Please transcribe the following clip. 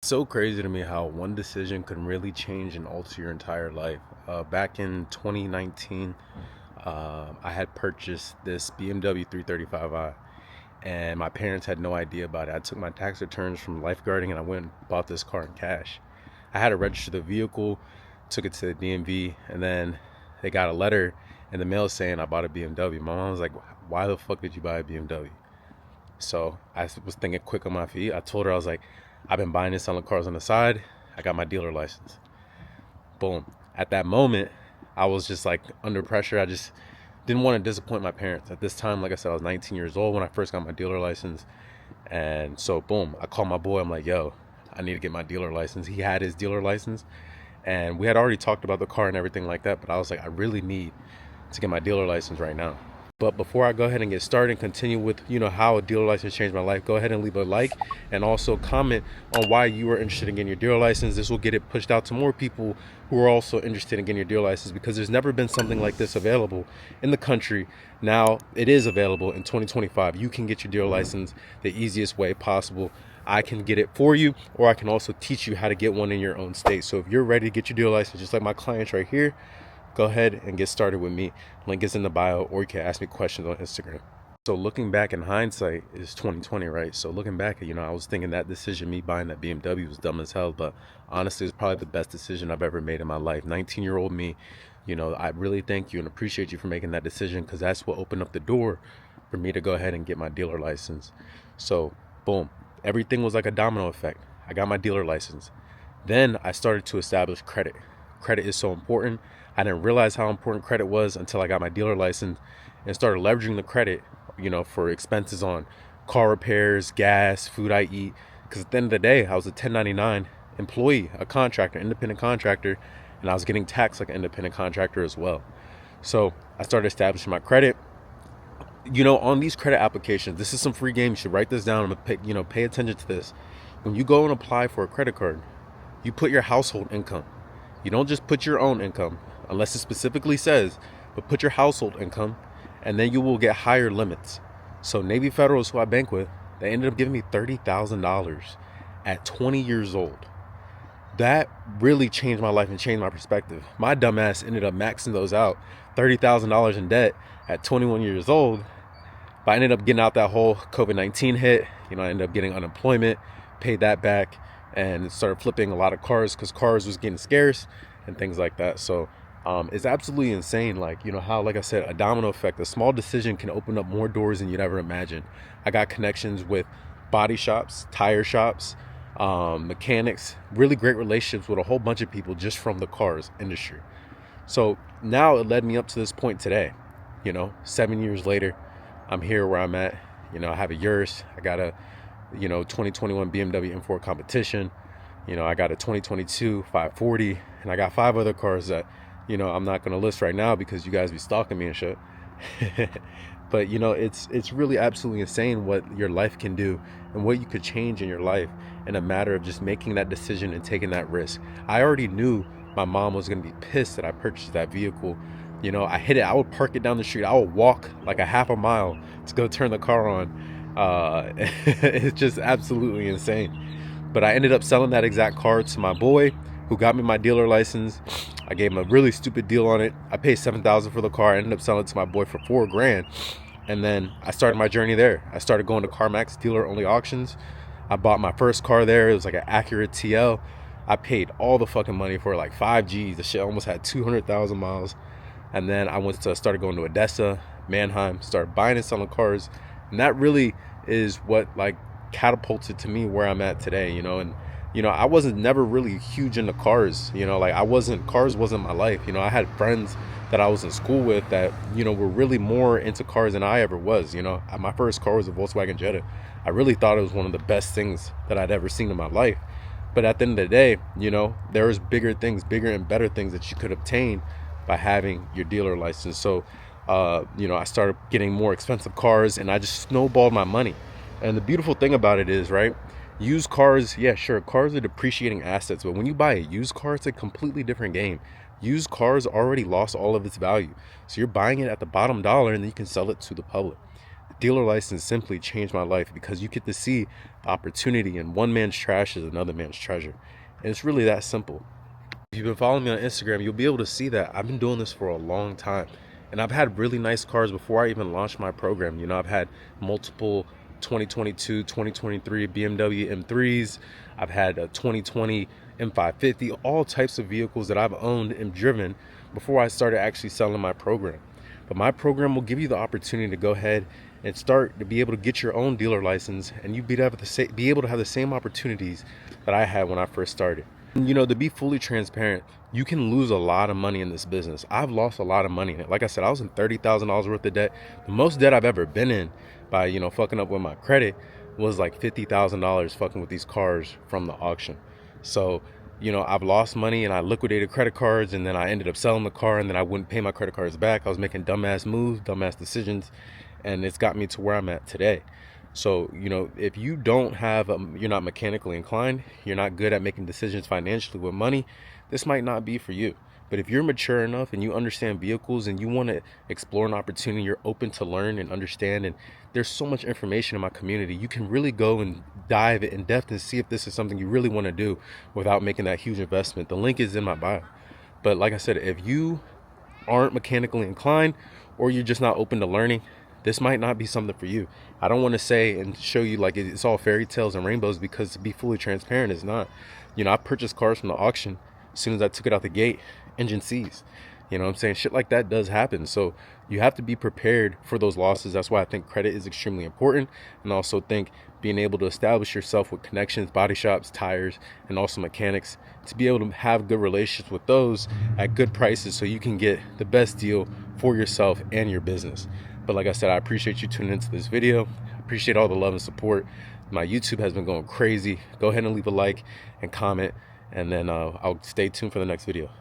so crazy to me how one decision can really change and alter your entire life. Back in 2019, I had purchased this BMW 335i, and my parents had no idea about it. I took my tax returns from lifeguarding and I went and bought this car in cash. I had to register the vehicle, took it to the DMV, and then they got a letter in the mail saying I bought a BMW. My mom was like, "Why the fuck did you buy a BMW?" So I was thinking quick on my feet. I told her, I was like, "I've been buying and selling cars on the side. I got my dealer license." Boom. At that moment, I was just like under pressure. I just didn't want to disappoint my parents. At this time, like I said, I was 19 years old when I first got my dealer license. And so, boom, I called my boy. I'm like, "Yo, I need to get my dealer license." He had his dealer license, and we had already talked about the car and everything like that. But I was like, I really need to get my dealer license right now. But before I go ahead and get started and continue with, how a dealer license changed my life, go ahead and leave a like and also comment on why you are interested in getting your dealer license. This will get it pushed out to more people who are also interested in getting your dealer license, because there's never been something like this available in the country. Now it is available in 2025. You can get your dealer license the easiest way possible. I can get it for you, or I can also teach you how to get one in your own state. So if you're ready to get your dealer license, just like my clients right here, go ahead and get started with me. Link is in the bio, or you can ask me questions on Instagram. So looking back in hindsight is 2020, right? So looking back, I was thinking that decision, me buying that BMW, was dumb as hell, but honestly, it's probably the best decision I've ever made in my life. 19-year-old me, I really thank you and appreciate you for making that decision, because that's what opened up the door for me to go ahead and get my dealer license. So boom, everything was like a domino effect. I got my dealer license. Then I started to establish credit. Credit is so important. I didn't realize how important credit was until I got my dealer license and started leveraging the credit, for expenses on car repairs, gas, food I eat. Because at the end of the day, I was a 1099 employee, a contractor, independent contractor, and I was getting taxed like an independent contractor as well. So I started establishing my credit. On these credit applications, this is some free game. You should write this down and pay attention to this. When you go and apply for a credit card, you put your household income. You don't just put your own income, unless it specifically says, but put your household income, and then you will get higher limits. So Navy Federals, who I bank with, they ended up giving me $30,000 at 20 years old. That really changed my life and changed my perspective. My dumbass ended up maxing those out, $30,000 in debt at 21 years old. But I ended up getting out that whole COVID-19 hit. I ended up getting unemployment, paid that back, and started flipping a lot of cars because cars was getting scarce and things like that. So it's absolutely insane, how, like I said, a domino effect, a small decision can open up more doors than you'd ever imagine. I got connections with body shops, tire shops, mechanics, really great relationships with a whole bunch of people just from the cars industry. So now it led me up to this point today. 7 years later, I'm here where I'm at. I have a Urus. I got a 2021 BMW M4 competition. I got a 2022 540, and I got 5 other cars that, I'm not going to list right now because you guys be stalking me and shit. But, it's really absolutely insane what your life can do and what you could change in your life in a matter of just making that decision and taking that risk. I already knew my mom was going to be pissed that I purchased that vehicle. I hit it. I would park it down the street. I would walk like a half a mile to go turn the car on. It's just absolutely insane. But I ended up selling that exact car to my boy, who got me my dealer license. I gave him a really stupid deal on it. I paid $7,000 for the car. I ended up selling it to my boy for $4,000. And then I started my journey there. I started going to CarMax dealer only auctions. I bought my first car there. It was like an Acura TL. I paid all the fucking money for it, like 5Gs. The shit almost had 200,000 miles. And then I started going to Odessa, Mannheim, started buying and selling cars. And that really is what catapulted to me where I'm at today, and I wasn't never really huge into cars, cars wasn't my life. I had friends that I was in school with that, were really more into cars than I ever was. My first car was a Volkswagen Jetta. I really thought it was one of the best things that I'd ever seen in my life. But at the end of the day, there was bigger and better things that you could obtain by having your dealer license. So I started getting more expensive cars, and I just snowballed my money. And the beautiful thing about it is, right, used cars, yeah, sure, cars are depreciating assets, but when you buy a used car, it's a completely different game. Used cars already lost all of its value. So you're buying it at the bottom dollar, and then you can sell it to the public. dealer license simply changed my life because you get to see the opportunity, and one man's trash is another man's treasure. And it's really that simple. If you've been following me on Instagram, you'll be able to see that I've been doing this for a long time. And I've had really nice cars before I even launched my program. You know, I've had multiple 2022, 2023 BMW M3s. I've had a 2020 M550, all types of vehicles that I've owned and driven before I started actually selling my program. But my program will give you the opportunity to go ahead and start to be able to get your own dealer license, and you be able to have the same opportunities that I had when I first started. You know, to be fully transparent, you can lose a lot of money in this business. I've lost a lot of money in it. Like I said, I was in $30,000 worth of debt. The most debt I've ever been in by, you know, fucking up with my credit was like $50,000 fucking with these cars from the auction. So, you know, I've lost money and I liquidated credit cards, and then I ended up selling the car, and then I wouldn't pay my credit cards back. I was making dumbass moves, dumbass decisions, and it's got me to where I'm at today. So, you know, if you don't have, you're not mechanically inclined, you're not good at making decisions financially with money, this might not be for you. But if you're mature enough and you understand vehicles and you want to explore an opportunity, you're open to learn and understand, and there's so much information in my community, you can really go and dive in depth and see if this is something you really want to do without making that huge investment. The link is in my bio. But like I said, if you aren't mechanically inclined, or you're just not open to learning, this might not be something for you. I don't want to say and show you like it's all fairy tales and rainbows, because to be fully transparent, it's not. You know, I purchased cars from the auction. As soon as I took it out the gate, engine seized. You know what I'm saying? Shit like that does happen. So you have to be prepared for those losses. That's why I think credit is extremely important. And also think being able to establish yourself with connections, body shops, tires, and also mechanics, to be able to have good relationships with those at good prices so you can get the best deal for yourself and your business. But like I said, I appreciate you tuning into this video. I appreciate all the love and support. My YouTube has been going crazy. Go ahead and leave a like and comment, and then I'll stay tuned for the next video.